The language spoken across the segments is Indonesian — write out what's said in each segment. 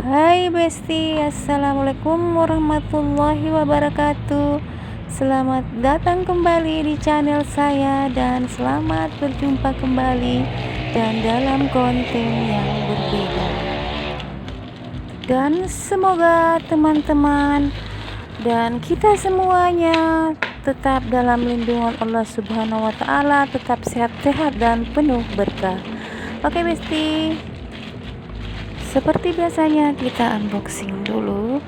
Hai Besti, Assalamualaikum warahmatullahi wabarakatuh. Selamat datang kembali di channel saya dan selamat berjumpa kembali dan dalam konten yang berbeda. Dan semoga teman-teman dan kita semuanya tetap dalam lindungan Allah Subhanahu wa Ta'ala, tetap sehat-sehat dan penuh berkah. Oke Besti, seperti biasanya kita unboxing dulu.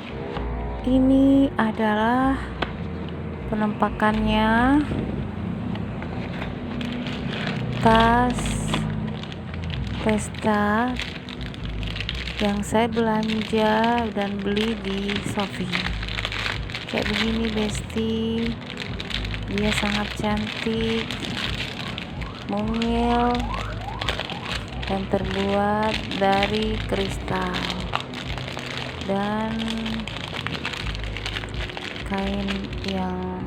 Ini adalah penampakannya tas pesta yang saya belanja dan beli di Shopee. Kayak begini Besti, dia sangat cantik, mungil, dan terbuat dari kristal dan kain yang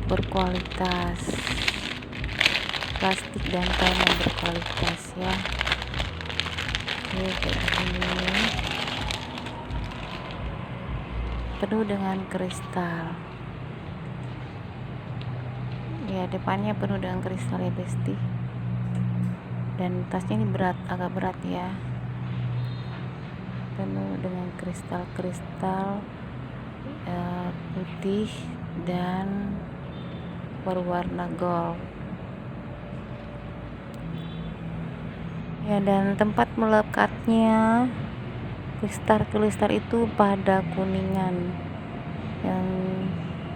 berkualitas, plastik dan kain yang berkualitas ya. Oke, kayak gini, penuh dengan kristal ya, depannya penuh dengan kristal ya Besti. Dan tasnya ini agak berat ya, penuh dengan kristal-kristal putih dan berwarna gold ya. Dan tempat melekatnya kristal-kristal itu pada kuningan yang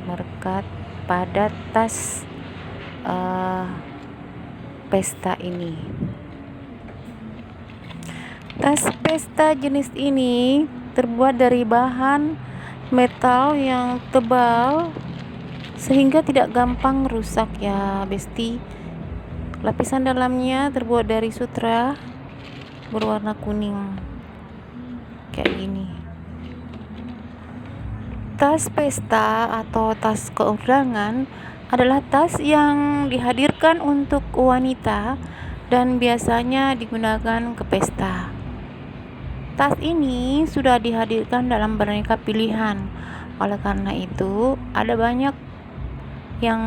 melekat pada tas pesta ini. Tas pesta jenis ini terbuat dari bahan metal yang tebal sehingga tidak gampang rusak ya Besti. Lapisan dalamnya terbuat dari sutra berwarna kuning kayak gini. Tas pesta atau tas keundangan adalah tas yang dihadirkan untuk wanita dan biasanya digunakan ke pesta. Tas ini sudah dihadirkan dalam beraneka pilihan. Oleh karena itu, ada banyak yang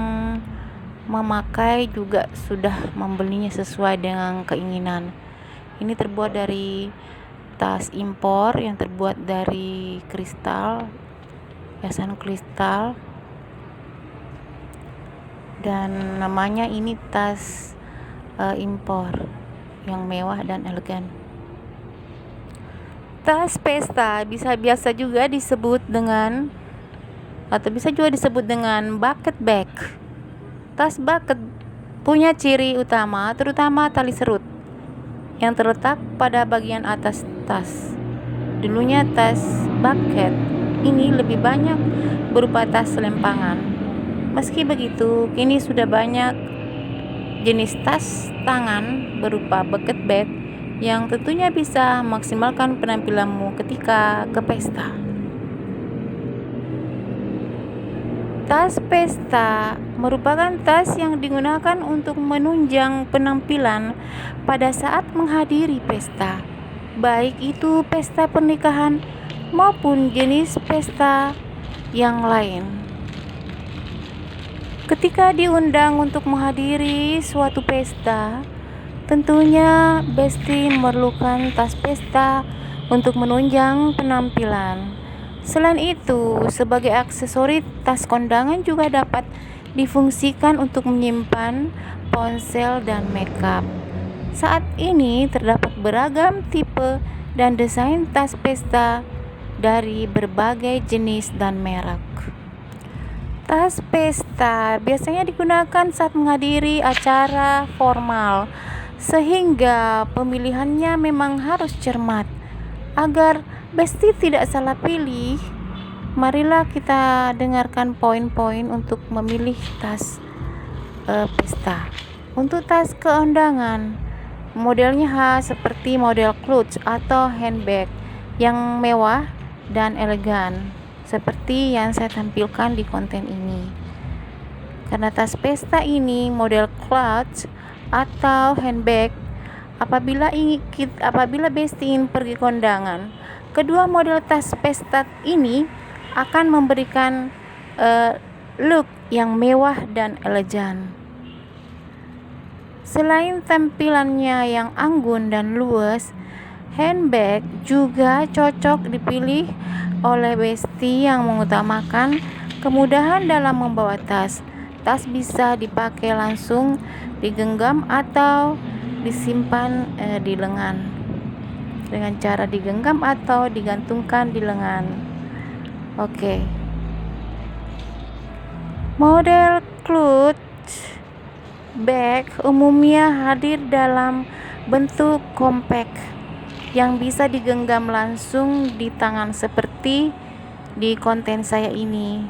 memakai juga sudah membelinya sesuai dengan keinginan. Ini terbuat dari tas impor yang terbuat dari kristal, hiasan kristal, dan namanya ini tas impor yang mewah dan elegan. Tas pesta biasa juga disebut dengan bucket bag. Tas bucket punya ciri utama terutama tali serut yang terletak pada bagian atas tas. Dulunya tas bucket ini lebih banyak berupa tas lempangan. Meski begitu, kini sudah banyak jenis tas tangan berupa bucket bag yang tentunya bisa memaksimalkan penampilanmu ketika ke pesta. Tas pesta merupakan tas yang digunakan untuk menunjang penampilan pada saat menghadiri pesta, baik itu pesta pernikahan maupun jenis pesta yang lain. Ketika diundang untuk menghadiri suatu pesta, tentunya Besti memerlukan tas pesta untuk menunjang penampilan. Selain itu, sebagai aksesori, tas kondangan juga dapat difungsikan untuk menyimpan ponsel dan makeup. Saat ini terdapat beragam tipe dan desain tas pesta dari berbagai jenis dan merek. Tas pesta biasanya digunakan saat menghadiri acara formal, sehingga pemilihannya memang harus cermat. Agar Besti tidak salah pilih, marilah kita dengarkan poin-poin untuk memilih tas pesta. Untuk tas keundangan, modelnya khas seperti model clutch atau handbag yang mewah dan elegan, seperti yang saya tampilkan di konten ini. Karena tas pesta ini model clutch atau handbag, apabila Besti ingin pergi kondangan, Kedua model tas pesta ini akan memberikan look yang mewah dan elegan. Selain tampilannya yang anggun dan luas, handbag juga cocok dipilih oleh Besti yang mengutamakan kemudahan dalam membawa tas. Tas bisa dipakai langsung digenggam atau disimpan di lengan dengan cara digenggam atau digantungkan di lengan. Oke. Model clutch bag umumnya hadir dalam bentuk compact yang bisa digenggam langsung di tangan seperti di konten saya ini.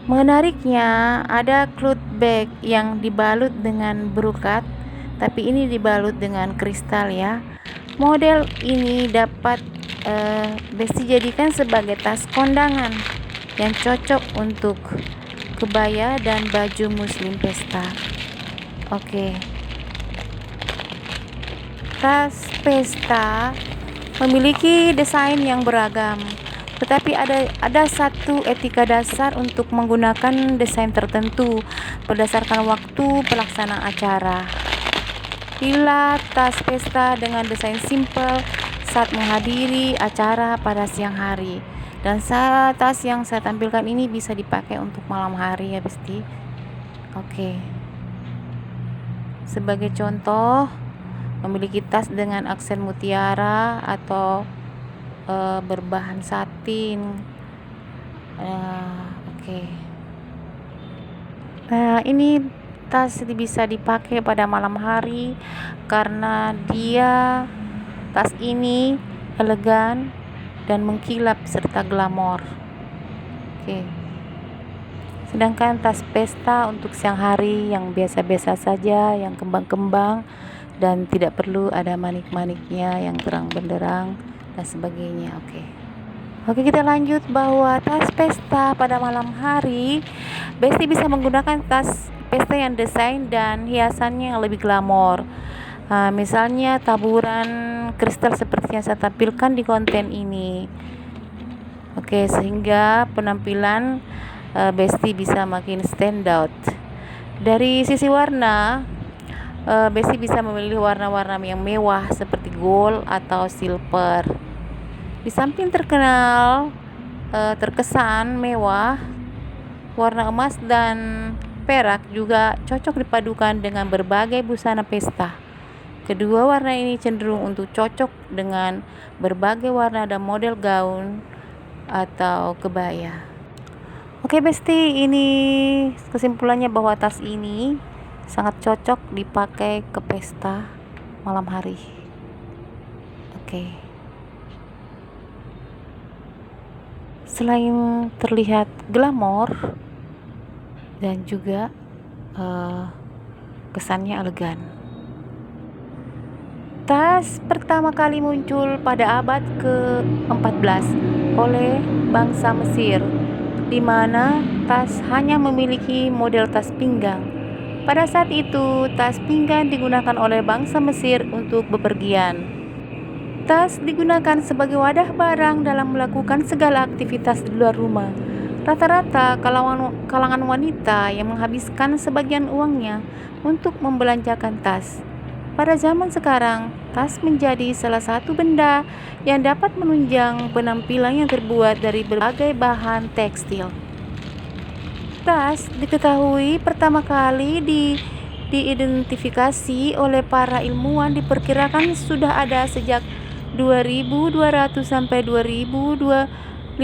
Menariknya, ada clutch bag yang dibalut dengan brokat, tapi ini dibalut dengan kristal ya. Model ini dapat Besti jadikan sebagai tas kondangan yang cocok untuk kebaya dan baju muslim pesta. Oke. Tas pesta memiliki desain yang beragam, tetapi ada satu etika dasar untuk menggunakan desain tertentu berdasarkan waktu pelaksanaan acara. Pilih tas pesta dengan desain simple saat menghadiri acara pada siang hari. Dan tas yang saya tampilkan ini bisa dipakai untuk malam hari ya Besti. Oke. Sebagai contoh, memiliki tas dengan aksen mutiara atau berbahan satin. Oke. Ini tas bisa dipakai pada malam hari karena tas ini elegan dan mengkilap serta glamor. Oke. Sedangkan tas pesta untuk siang hari yang biasa-biasa saja, yang kembang-kembang dan tidak perlu ada manik-maniknya yang terang benderang dan sebagainya. Oke, kita lanjut bahwa tas pesta pada malam hari, Besti bisa menggunakan tas pesta yang desain dan hiasannya yang lebih glamor. Misalnya taburan kristal seperti yang saya tampilkan di konten ini. Oke, sehingga penampilan Besti bisa makin stand out. Dari sisi warna, Besti bisa memilih warna-warna yang mewah seperti gold atau silver. Di samping terkesan mewah, warna emas dan perak juga cocok dipadukan dengan berbagai busana pesta. Kedua warna ini cenderung untuk cocok dengan berbagai warna dan model gaun atau kebaya. Oke Besti, ini kesimpulannya bahwa tas ini sangat cocok dipakai ke pesta malam hari. Oke. Selain terlihat glamor dan juga kesannya elegan. Tas pertama kali muncul pada abad ke-14 oleh bangsa Mesir, di mana tas hanya memiliki model tas pinggang. Pada saat itu, tas pinggang digunakan oleh bangsa Mesir untuk bepergian. Tas digunakan sebagai wadah barang dalam melakukan segala aktivitas di luar rumah. Rata-rata kalangan wanita yang menghabiskan sebagian uangnya untuk membelanjakan tas. Pada zaman sekarang, tas menjadi salah satu benda yang dapat menunjang penampilan yang terbuat dari berbagai bahan tekstil. Tas diketahui pertama kali diidentifikasi oleh para ilmuwan diperkirakan sudah ada sejak 2200 sampai 2500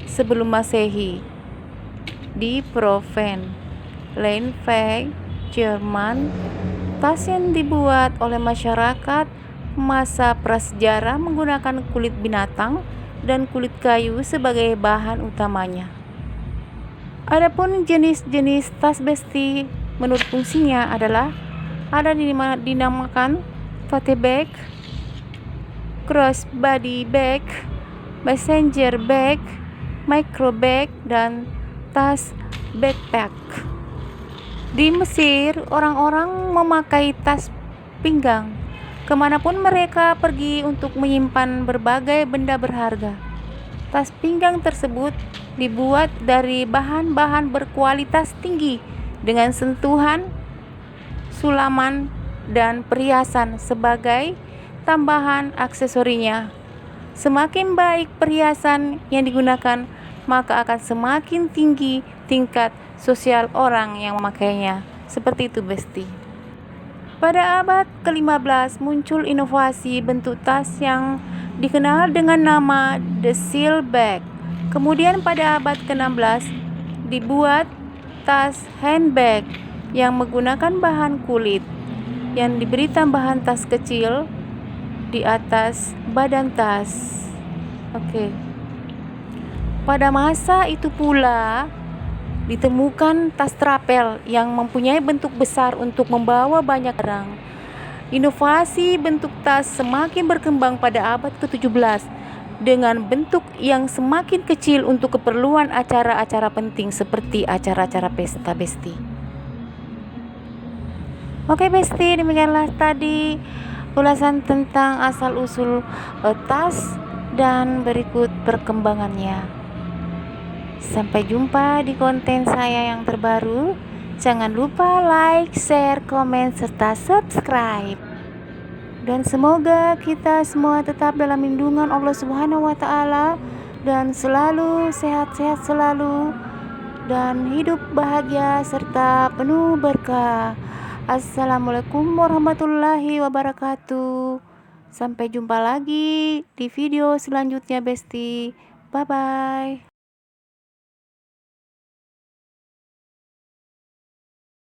sebelum Masehi di Provence, Rheinfeld, Jerman. Tas yang dibuat oleh masyarakat masa prasejarah menggunakan kulit binatang dan kulit kayu sebagai bahan utamanya. Adapun jenis-jenis tas Besti menurut fungsinya adalah dinamakan tote bag, crossbody bag, messenger bag, micro bag, dan tas backpack. Di Mesir, orang-orang memakai tas pinggang kemanapun mereka pergi untuk menyimpan berbagai benda berharga. Tas pinggang tersebut dibuat dari bahan-bahan berkualitas tinggi dengan sentuhan, sulaman, dan perhiasan sebagai tambahan aksesorinya. Semakin baik perhiasan yang digunakan, maka akan semakin tinggi tingkat sosial orang yang memakainya. Seperti itu, Besti. Pada abad ke-15 muncul inovasi bentuk tas yang dikenal dengan nama The Seal Bag. Kemudian pada abad ke-16 dibuat tas handbag yang menggunakan bahan kulit yang diberi tambahan tas kecil di atas badan tas. Oke. Pada masa itu pula ditemukan tas trapel yang mempunyai bentuk besar untuk membawa banyak barang. Inovasi bentuk tas semakin berkembang pada abad ke-17 dengan bentuk yang semakin kecil untuk keperluan acara-acara penting seperti acara-acara pesta, Besti. Oke, Besti, demikianlah tadi ulasan tentang asal-usul tas dan berikut perkembangannya. Sampai jumpa di konten saya yang terbaru. Jangan lupa like, share, komen, serta subscribe. Dan semoga kita semua tetap dalam lindungan Allah Subhanahu wa Ta'ala dan selalu sehat-sehat selalu dan hidup bahagia serta penuh berkah. Assalamualaikum warahmatullahi wabarakatuh. Sampai jumpa lagi di video selanjutnya, Besti. Bye bye.